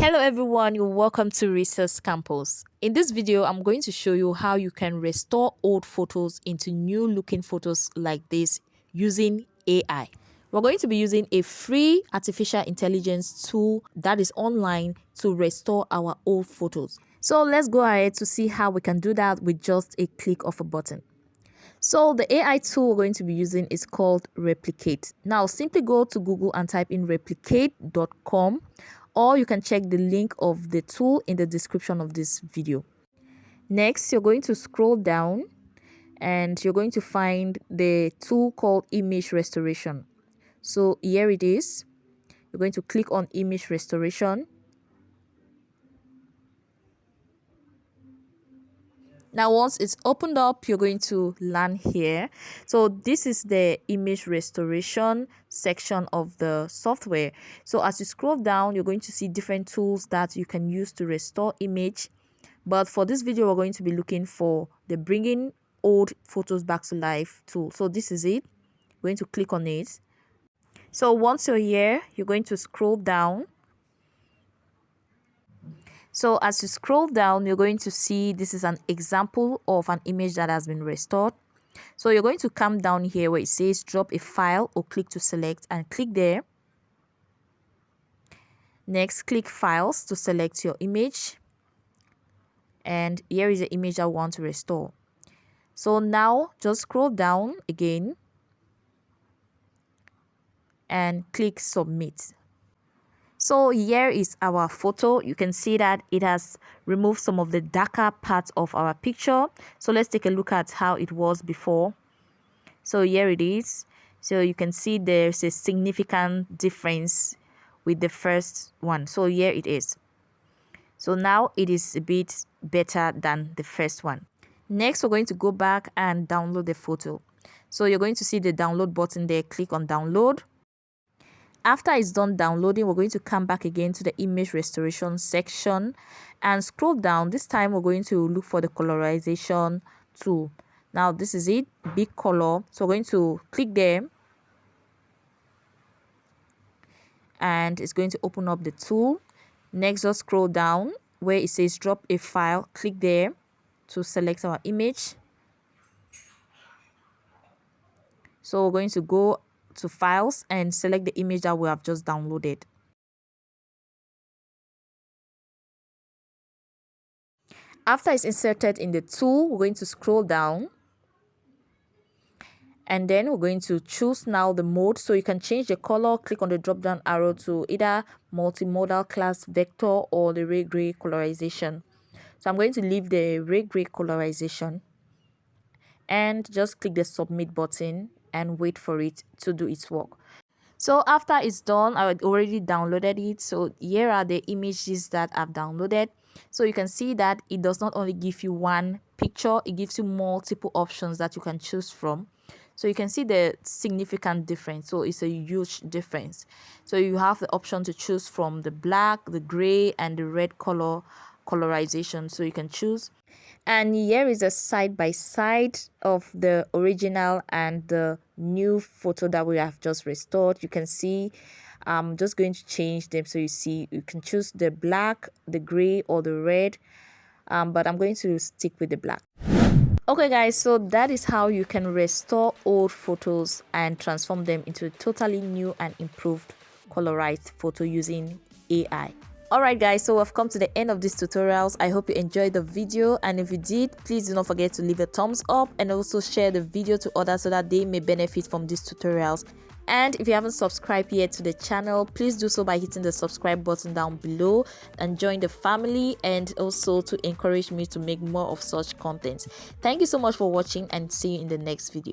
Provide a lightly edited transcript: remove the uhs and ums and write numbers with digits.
Hello everyone, you're welcome to Resource Campus. In this video, I'm going to show you how you can restore old photos into new looking photos like this using AI. We're going to be using a free artificial intelligence tool that is online to restore our old photos. So let's go ahead to see how we can do that with just a click of a button. So the AI tool we're going to be using is called Replicate. Now simply go to Google and type in replicate.com, or you can check the link of the tool in the description of this video. Next, you're going to scroll down and you're going to find the tool called Image Restoration. So here it is. You're going to click on Image Restoration. Now, once it's opened up, you're going to land here. So this is the image restoration section of the software. So as you scroll down, you're going to see different tools that you can use to restore image. But for this video, we're going to be looking for the bringing old photos back to life tool. So this is it. We're going to click on it. So once you're here, you're going to scroll down. So as you scroll down, you're going to see this is an example of an image that has been restored. So you're going to come down here where it says drop a file or click to select and click there. Next, click files to select your image. And here is the image I want to restore. So now just scroll down again and click submit. So here is our photo. You can see that it has removed some of the darker parts of our picture. So let's take a look at how it was before. So here it is. So you can see there's a significant difference with the first one. So here it is. So now it is a bit better than the first one. Next, we're going to go back and download the photo. So you're going to see the download button there. Click on download. After it's done downloading, we're going to come back again to the image restoration section and scroll down. This time we're going to look for the colorization tool. Now this is it, big color. So we're going to click there and it's going to open up the tool. Next, just scroll down where it says drop a file. Click there to select our image. So we're going to go to files and select the image that we have just downloaded. After it's inserted in the tool, we're going to scroll down and then we're going to choose now the mode. So you can change the color, click on the drop down arrow to either multimodal class vector or the ray gray colorization. So I'm going to leave the ray gray colorization and just click the submit button and wait for it to do its work. So after it's done, I already downloaded it. So here are the images that I've downloaded. So you can see that it does not only give you one picture, it gives you multiple options that you can choose from. So you can see the significant difference. So it's a huge difference. So you have the option to choose from the black, the gray, and the red colorization. So you can choose. And here is a side by side of the original and the new photo that we have just restored. You can see I'm just going to change them. So you see you can choose the black, the gray, or the red, but I'm going to stick with the black. Okay guys, so that is how you can restore old photos and transform them into a totally new and improved colorized photo using AI. Alright guys, so we've come to the end of this tutorials. I hope you enjoyed the video, and if you did, please do not forget to leave a thumbs up and also share the video to others so that they may benefit from these tutorials. And if you haven't subscribed yet to the channel, please do so by hitting the subscribe button down below and join the family, and also to encourage me to make more of such content. Thank you so much for watching and see you in the next video.